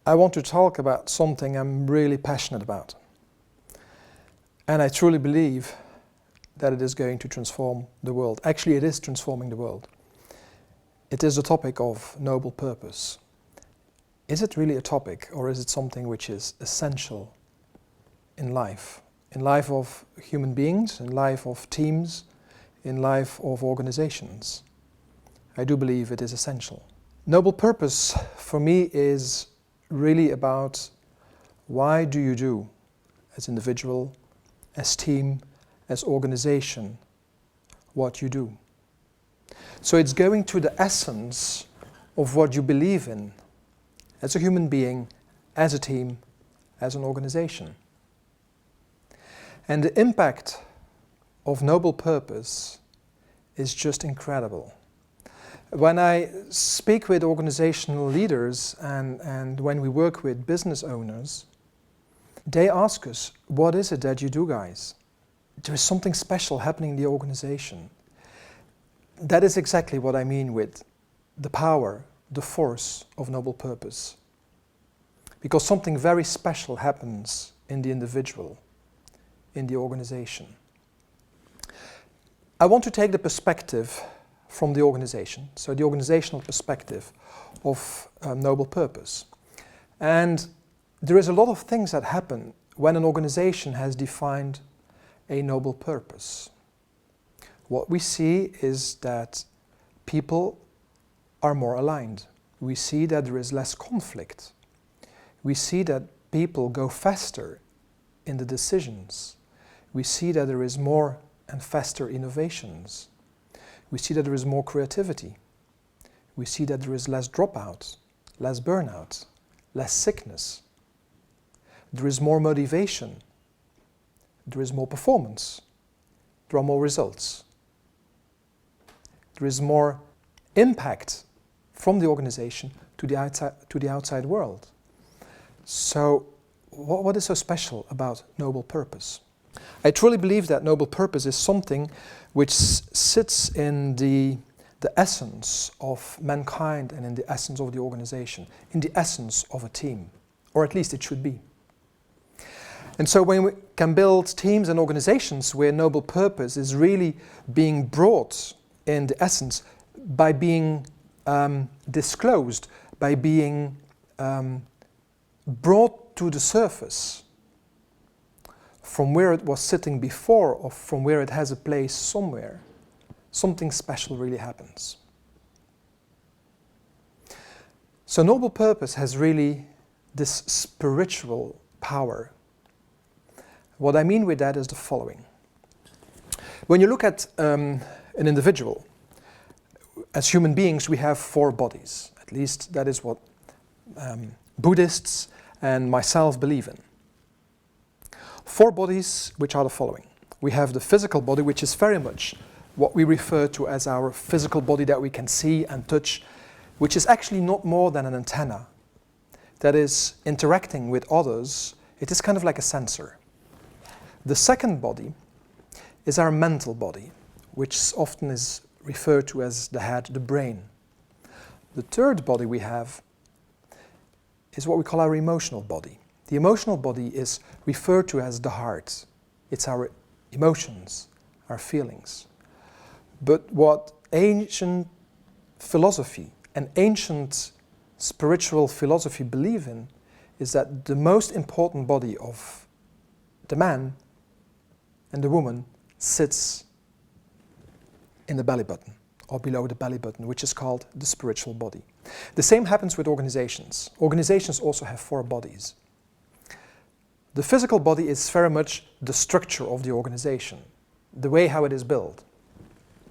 I want to talk about something I'm really passionate about. And I truly believe that it is going to transform the world. Actually, it is transforming the world. It is the topic of noble purpose. Is it really a topic, or is it something which is essential in life of human beings, in life of teams, in life of organizations? I do believe it is essential. Noble purpose for me is really about why do you do, as individual, as team, as organization, what you do. So it's going to the essence of what you believe in as a human being, as a team, as an organization. And the impact of noble purpose is just incredible. When I speak with organizational leaders and when we work with business owners, they ask us, what is it that you do, guys? There is something special happening in the organization. That is exactly what I mean with the power, the force of noble purpose. Because something very special happens in the individual, in the organization. I want to take the perspective from the organization, so the organizational perspective of noble purpose. And there is a lot of things that happen when an organization has defined a noble purpose. What we see is that people are more aligned. We see that there is less conflict. We see that people go faster in the decisions. We see that there is more and faster innovations. We see that there is more creativity. We see that there is less dropout, less burnout, less sickness. There is more motivation. There is more performance. There are more results. There is more impact from the organization to the outside world. So what is so special about noble purpose? I truly believe that noble purpose is something which sits in the essence of mankind and in the essence of the organization, in the essence of a team, or at least it should be. And so when we can build teams and organizations where noble purpose is really being brought in the essence by being disclosed, by being brought to the surface from where it was sitting before or from where it has a place somewhere, something special really happens. So noble purpose has really this spiritual power. What I mean with that is the following. When you look at an individual, as human beings we have 4 bodies. At least that is what Buddhists and myself believe in. 4 bodies which are the following. We have the physical body, which is very much what we refer to as our physical body that we can see and touch, which is actually not more than an antenna that is interacting with others. It is kind of like a sensor. The second body is our mental body, which often is referred to as the head, the brain. The third body we have is what we call our emotional body. The emotional body is referred to as the heart. It's our emotions, our feelings. But what ancient philosophy and ancient spiritual philosophy believe in is that the most important body of the man and the woman sits in the belly button or below the belly button, which is called the spiritual body. The same happens with organizations. Organizations also have 4 bodies. The physical body is very much the structure of the organization, the way how it is built.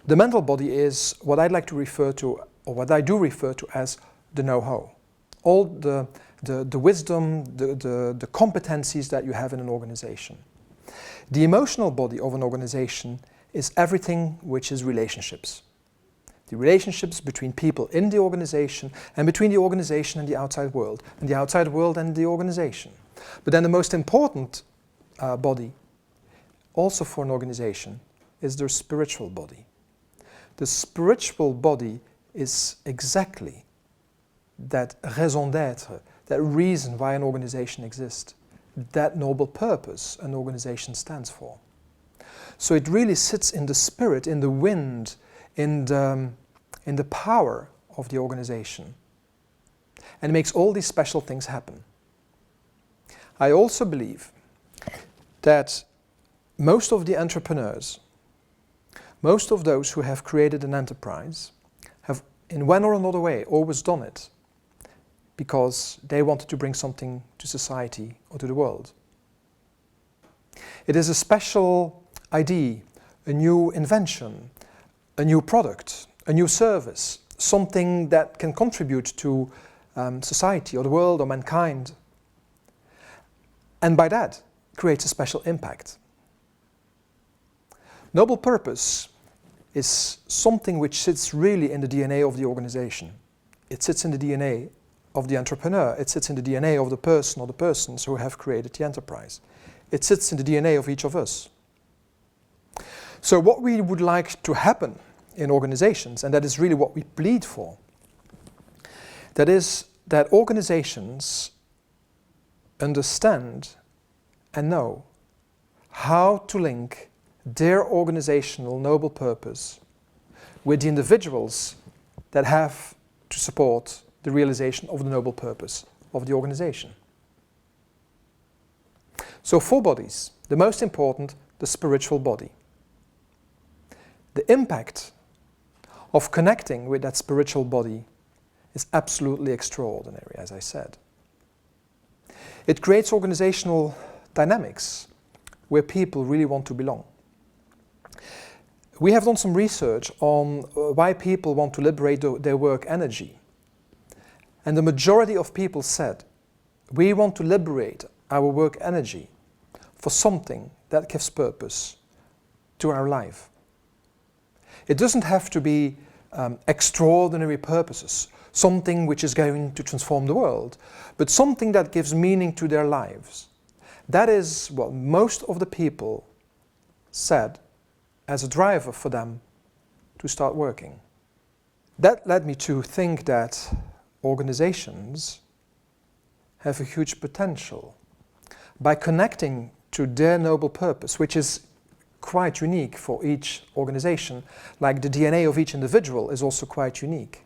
The mental body is what I'd like to refer to, or what I do refer to as the know-how. All the wisdom, the competencies that you have in an organization. The emotional body of an organization is everything which is relationships. The relationships between people in the organization and between the organization and the outside world, and the outside world and the organization. But then the most important body, also for an organization, is their spiritual body. The spiritual body is exactly that raison d'être, that reason why an organization exists, that noble purpose an organization stands for. So it really sits in the spirit, in the wind, in the power of the organization, and makes all these special things happen. I also believe that most of the entrepreneurs, most of those who have created an enterprise, have in one or another way always done it because they wanted to bring something to society or to the world. It is a special idea, a new invention, a new product, a new service, something that can contribute to society or the world or mankind, and by that creates a special impact. Noble purpose is something which sits really in the DNA of the organization. It sits in the DNA of the entrepreneur. It sits in the DNA of the person or the persons who have created the enterprise. It sits in the DNA of each of us. So what we would like to happen in organizations, and that is really what we plead for, that is that organizations understand and know how to link their organizational noble purpose with the individuals that have to support the realization of the noble purpose of the organization. So 4 bodies. The most important, the spiritual body. The impact of connecting with that spiritual body is absolutely extraordinary, as I said. It creates organizational dynamics where people really want to belong. We have done some research on why people want to liberate their work energy. And the majority of people said, we want to liberate our work energy for something that gives purpose to our life. It doesn't have to be extraordinary purposes, something which is going to transform the world, but something that gives meaning to their lives. That is what most of the people said as a driver for them to start working. That led me to think that organizations have a huge potential by connecting to their noble purpose, which is quite unique for each organization, like the DNA of each individual is also quite unique.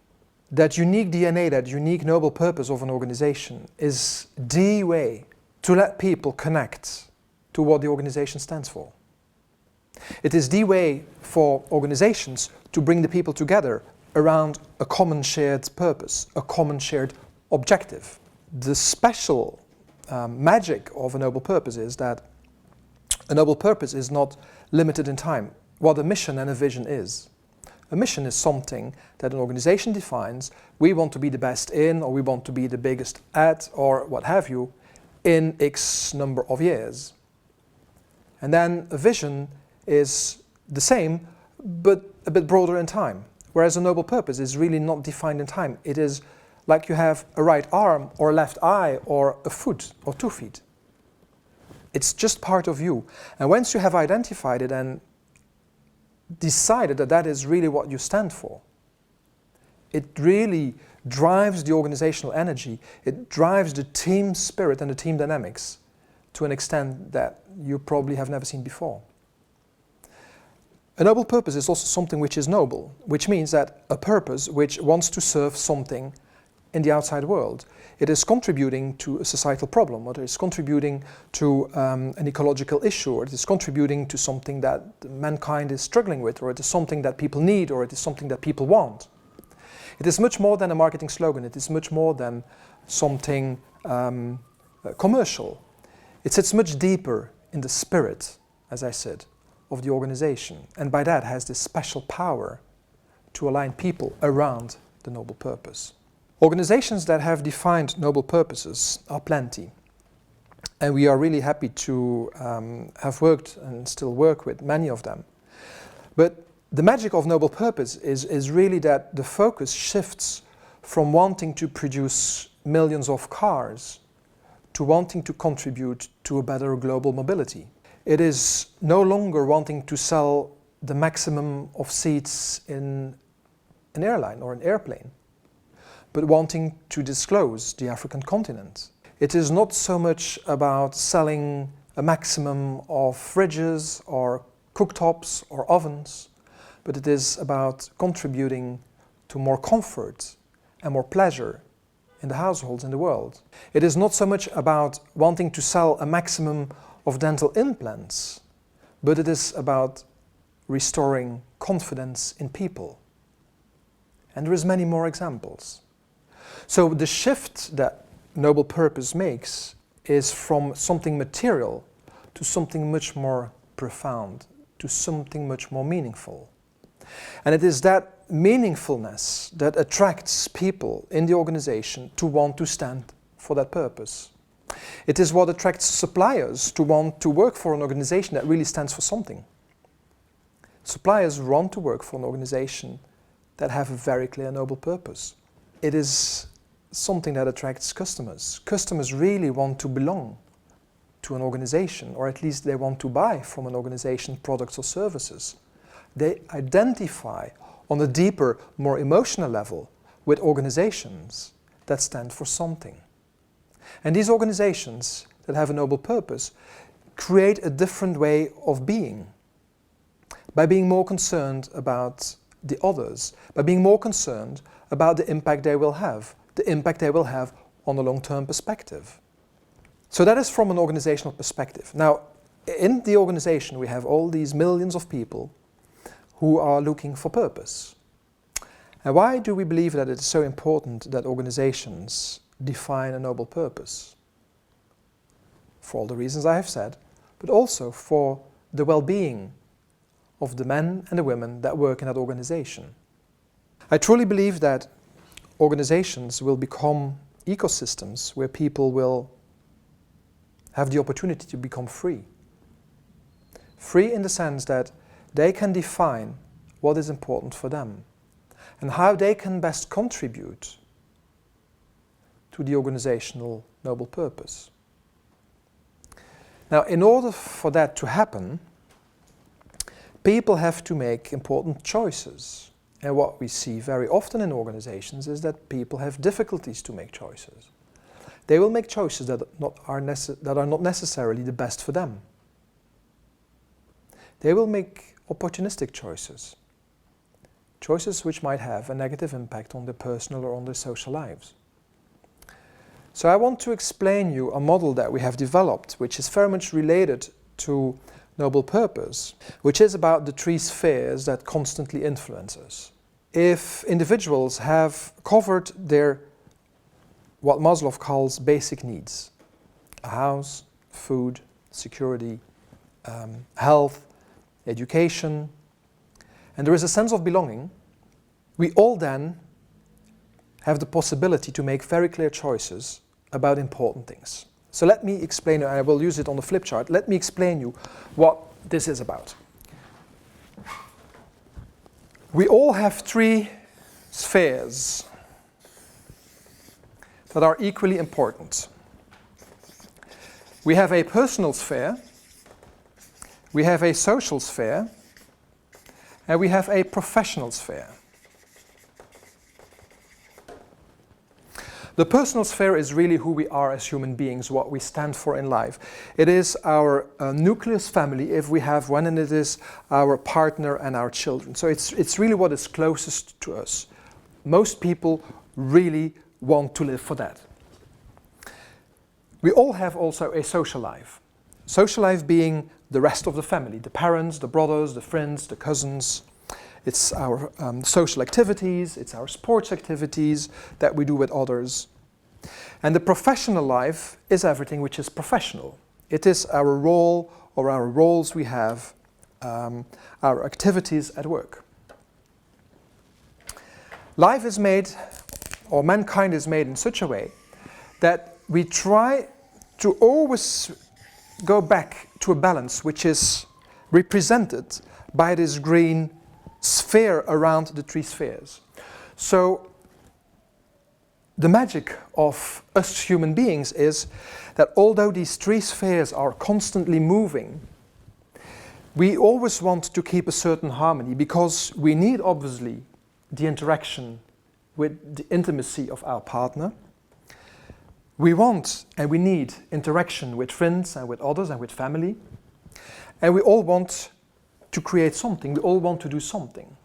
That unique DNA, that unique noble purpose of an organization is the way to let people connect to what the organization stands for. It is the way for organizations to bring the people together around a common shared purpose, a common shared objective. The special magic of a noble purpose is that a noble purpose is not limited in time, what a mission and a vision is. A mission is something that an organization defines. We want to be the best in, or we want to be the biggest at, or what have you, in X number of years. And then a vision is the same, but a bit broader in time. Whereas a noble purpose is really not defined in time. It is like you have a right arm, or a left eye, or a foot, or 2 feet. It's just part of you. And once you have identified it and decided that that is really what you stand for, it really drives the organizational energy. It drives the team spirit and the team dynamics to an extent that you probably have never seen before. A noble purpose is also something which is noble, which means that a purpose which wants to serve something in the outside world. It is contributing to a societal problem, or it is contributing to an ecological issue, or it is contributing to something that mankind is struggling with, or it is something that people need, or it is something that people want. It is much more than a marketing slogan. It is much more than something commercial. It sits much deeper in the spirit, as I said, of the organization, and by that has this special power to align people around the noble purpose. Organizations that have defined noble purposes are plenty, and we are really happy to have worked and still work with many of them. But the magic of noble purpose is really that the focus shifts from wanting to produce millions of cars to wanting to contribute to a better global mobility. It is no longer wanting to sell the maximum of seats in an airline or an airplane, but wanting to disclose the African continent. It is not so much about selling a maximum of fridges or cooktops or ovens, but it is about contributing to more comfort and more pleasure in the households in the world. It is not so much about wanting to sell a maximum of dental implants, but it is about restoring confidence in people. And there is many more examples. So the shift that Noble Purpose makes is from something material to something much more profound, to something much more meaningful. And it is that meaningfulness that attracts people in the organization to want to stand for that purpose. It is what attracts suppliers to want to work for an organization that really stands for something. Suppliers want to work for an organization that have a very clear noble purpose. It is something that attracts customers. Customers really want to belong to an organization, or at least they want to buy from an organization products or services. They identify on a deeper, more emotional level with organizations that stand for something. And these organizations that have a noble purpose create a different way of being by being more concerned about the others, by being more concerned about the impact they will have on a long-term perspective. So that is from an organizational perspective. Now, in the organization we have all these millions of people who are looking for purpose. And why do we believe that it is so important that organizations define a noble purpose? For all the reasons I have said, but also for the well-being of the men and the women that work in that organization. I truly believe that organizations will become ecosystems where people will have the opportunity to become free. Free in the sense that they can define what is important for them and how they can best contribute to the organizational noble purpose. Now, in order for that to happen, people have to make important choices. And what we see very often in organizations is that people have difficulties to make choices. They will make choices that are not necessarily the best for them. They will make opportunistic choices. Choices which might have a negative impact on their personal or on their social lives. So I want to explain you a model that we have developed, which is very much related to noble purpose, which is about the three spheres that constantly influence us. If individuals have covered their, what Maslow calls basic needs, a house, food, security, health, education, and there is a sense of belonging, we all then have the possibility to make very clear choices about important things. So let me explain, and I will use it on the flip chart, let me explain you what this is about. We all have three spheres that are equally important. We have a personal sphere, we have a social sphere, and we have a professional sphere. The personal sphere is really who we are as human beings, what we stand for in life. It is our nucleus family, if we have one, and it is our partner and our children. So it's really what is closest to us. Most people really want to live for that. We all have also a social life. Social life being the rest of the family, the parents, the brothers, the friends, the cousins. It's our social activities, it's our sports activities that we do with others. And the professional life is everything which is professional. It is our role or our roles we have, our activities at work. Life is made, or mankind is made in such a way that we try to always go back to a balance which is represented by this green sphere around the three spheres. So the magic of us human beings is that although these three spheres are constantly moving, we always want to keep a certain harmony because we need obviously the interaction with the intimacy of our partner. We want and we need interaction with friends and with others and with family. And we all want to create something. We all want to do something.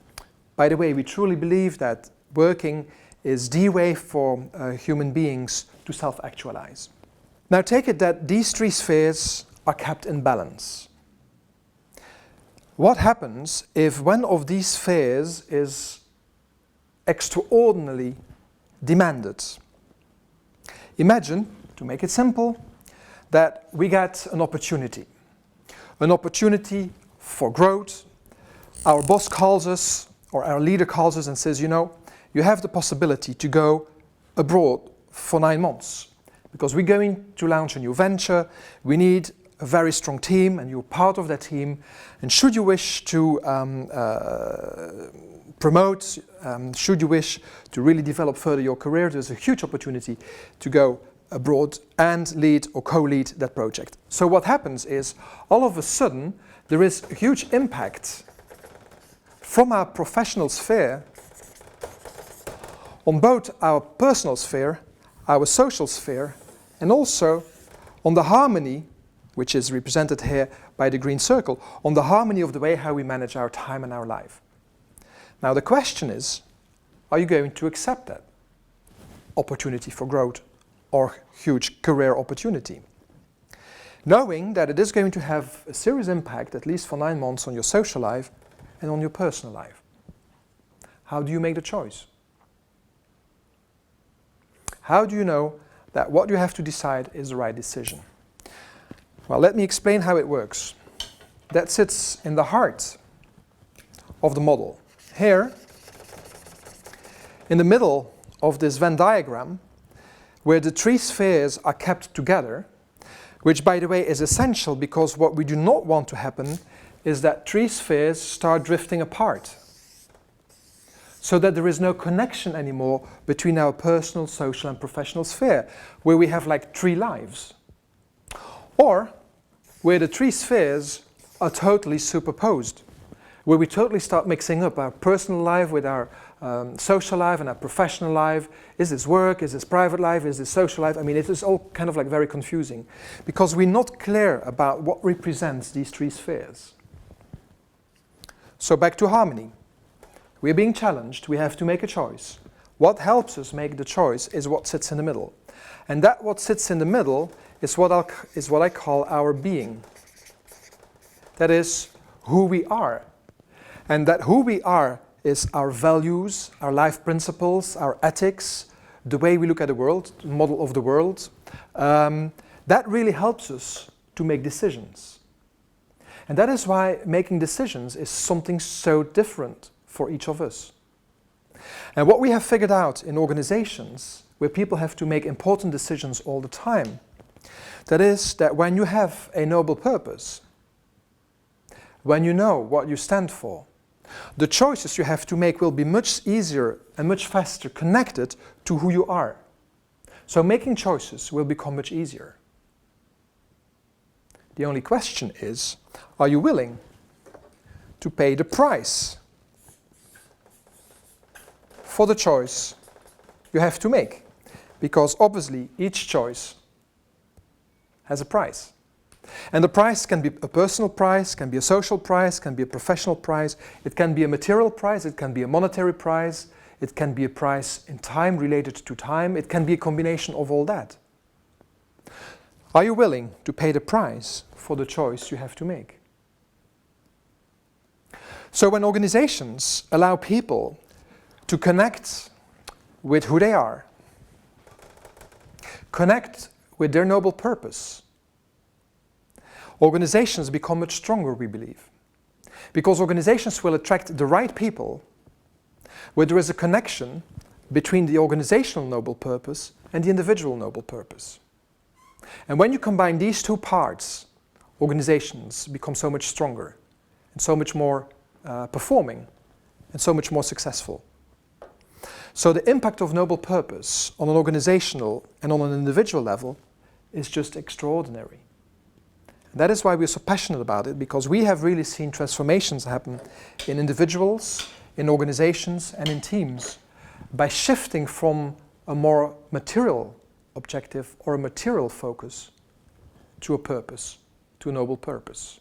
By the way, we truly believe that working is the way for human beings to self-actualize. Now take it that these three spheres are kept in balance. What happens if one of these spheres is extraordinarily demanded? Imagine, to make it simple, that we get an opportunity for growth. Our boss calls us, or our leader calls us and says, you know, you have the possibility to go abroad for 9 months because we're going to launch a new venture. We need a very strong team and you're part of that team. And should you wish to promote, should you wish to really develop further your career, there's a huge opportunity to go abroad and lead or co-lead that project. So what happens is, all of a sudden, there is a huge impact from our professional sphere on both our personal sphere, our social sphere, and also on the harmony, which is represented here by the green circle, on the harmony of the way how we manage our time and our life. Now the question is, are you going to accept that opportunity for growth or huge career opportunity? Knowing that it is going to have a serious impact, at least for 9 months, on your social life and on your personal life. How do you make the choice? How do you know that what you have to decide is the right decision? Well, let me explain how it works. That sits in the heart of the model. Here, in the middle of this Venn diagram, where the three spheres are kept together, which by the way is essential because what we do not want to happen is that three spheres start drifting apart, so that there is no connection anymore between our personal, social and professional sphere, where we have like 3 lives. Or where the 3 spheres are totally superposed, where we totally start mixing up our personal life with our social life and our professional life. Is this work? Is this private life? Is this social life? I mean, it is all kind of like very confusing because we're not clear about what represents these 3 spheres. So back to harmony. We're being challenged. We have to make a choice. What helps us make the choice is what sits in the middle. And that what sits in the middle is what I call our being. That is who we are. And that who we are is our values, our life principles, our ethics, the way we look at the world, the model of the world. That really helps us to make decisions. And that is why making decisions is something so different for each of us. And what we have figured out in organizations where people have to make important decisions all the time, that is that when you have a noble purpose, when you know what you stand for, the choices you have to make will be much easier and much faster connected to who you are. So making choices will become much easier. The only question is, are you willing to pay the price for the choice you have to make? Because obviously each choice has a price. And the price can be a personal price, can be a social price, can be a professional price, it can be a material price, it can be a monetary price, it can be a price in time related to time, it can be a combination of all that. Are you willing to pay the price for the choice you have to make? So when organizations allow people to connect with who they are, connect with their noble purpose, organizations become much stronger, we believe. Because organizations will attract the right people where there is a connection between the organizational noble purpose and the individual noble purpose. And when you combine these 2 parts, organizations become so much stronger and so much more performing and so much more successful. So the impact of noble purpose on an organizational and on an individual level is just extraordinary. That is why we're so passionate about it, because we have really seen transformations happen in individuals, in organizations and in teams by shifting from a more material objective or a material focus to a purpose, to a noble purpose.